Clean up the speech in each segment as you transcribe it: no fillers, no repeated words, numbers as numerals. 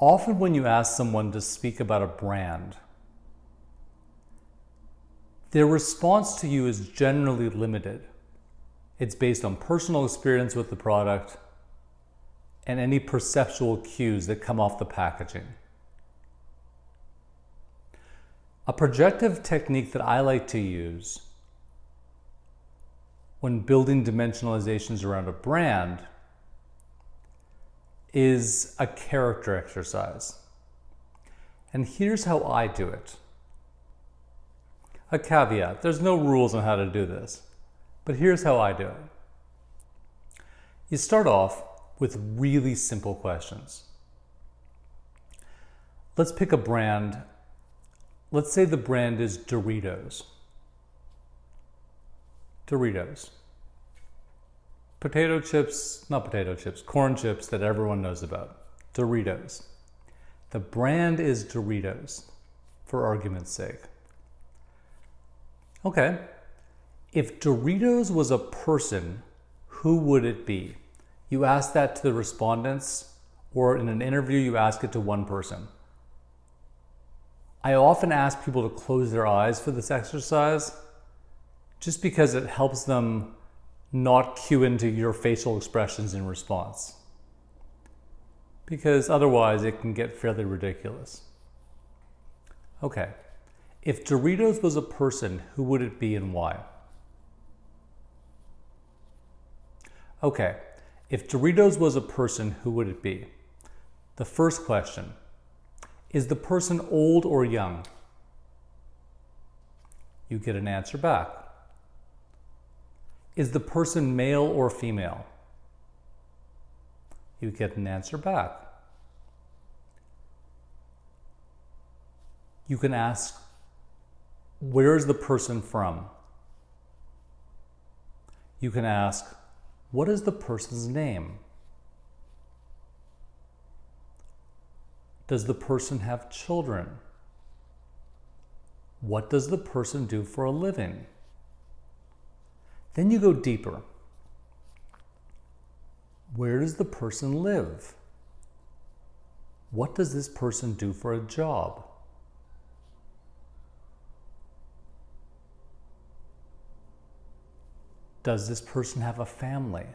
Often when you ask someone to speak about a brand, their response to you is generally limited. It's based on personal experience with the product and any perceptual cues that come off the packaging. A projective technique that I like to use when building dimensionalizations around a brand is a character exercise. And here's how I do it. A caveat, there's no rules on how to do this, but here's how I do it. You start off with really simple questions. Let's pick a brand. Let's say the brand is Doritos. Doritos. Potato chips, not potato chips, corn chips that everyone knows about. Doritos. The brand is Doritos, for argument's sake. Okay, if Doritos was a person, who would it be? You ask that to the respondents, or in an interview, you ask it to one person. I often ask people to close their eyes for this exercise, just because it helps them not cue into your facial expressions in response. Because otherwise it can get fairly ridiculous. Okay, if Doritos was a person, who would it be and why? Okay, if Doritos was a person, who would it be? The first question, is the person old or young? You get an answer back. Is the person male or female? You get an answer back. You can ask, where is the person from? You can ask, what is the person's name? Does the person have children? What does the person do for a living? Then you go deeper. Where does the person live? What does this person do for a job? Does this person have a family?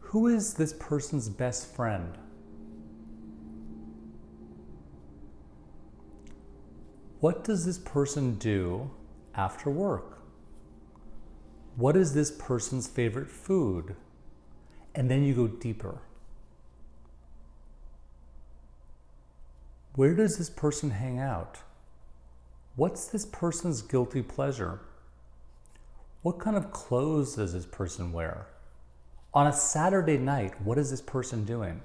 Who is this person's best friend? What does this person do after work? What is this person's favorite food? And then you go deeper. Where does this person hang out? What's this person's guilty pleasure? What kind of clothes does this person wear? On a Saturday night, what is this person doing?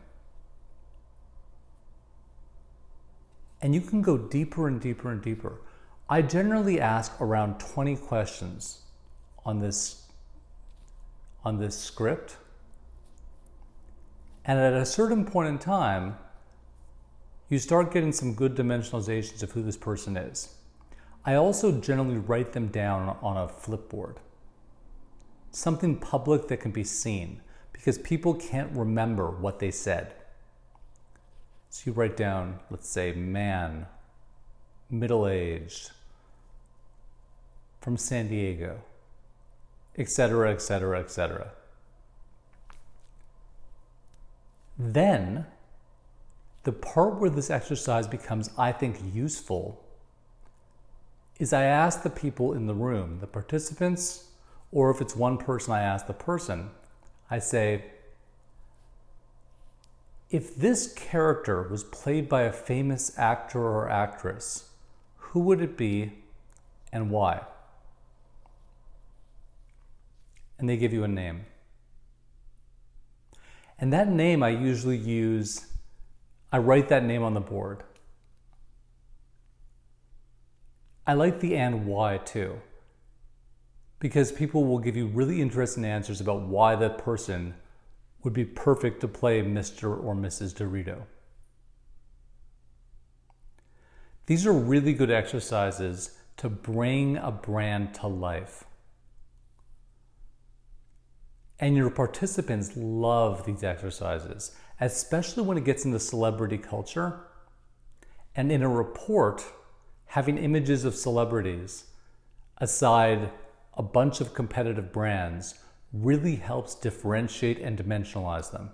And you can go deeper and deeper and deeper. I generally ask around 20 questions on this script. And at a certain point in time, you start getting some good dimensionalizations of who this person is. I also generally write them down on a Flipboard. Something public that can be seen, because people can't remember what they said. So you write down, let's say, man, middle-aged, from San Diego, etc., etc., etc. Then, the part where this exercise becomes, I think, useful is I ask the people in the room, the participants, or if it's one person, I ask the person, I say, if this character was played by a famous actor or actress, who would it be and why? And they give you a name. And that name I usually use, I write that name on the board. I like the and why too, because people will give you really interesting answers about why that person would be perfect to play Mr. or Mrs. Dorito. These are really good exercises to bring a brand to life. And your participants love these exercises. especially when it gets into celebrity culture. And in a report, having images of celebrities aside a bunch of competitive brands really helps differentiate and dimensionalize them.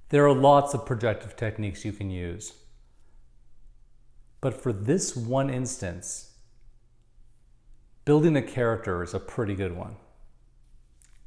There are lots of projective techniques you can use, but for this one instance, building a character is a pretty good one.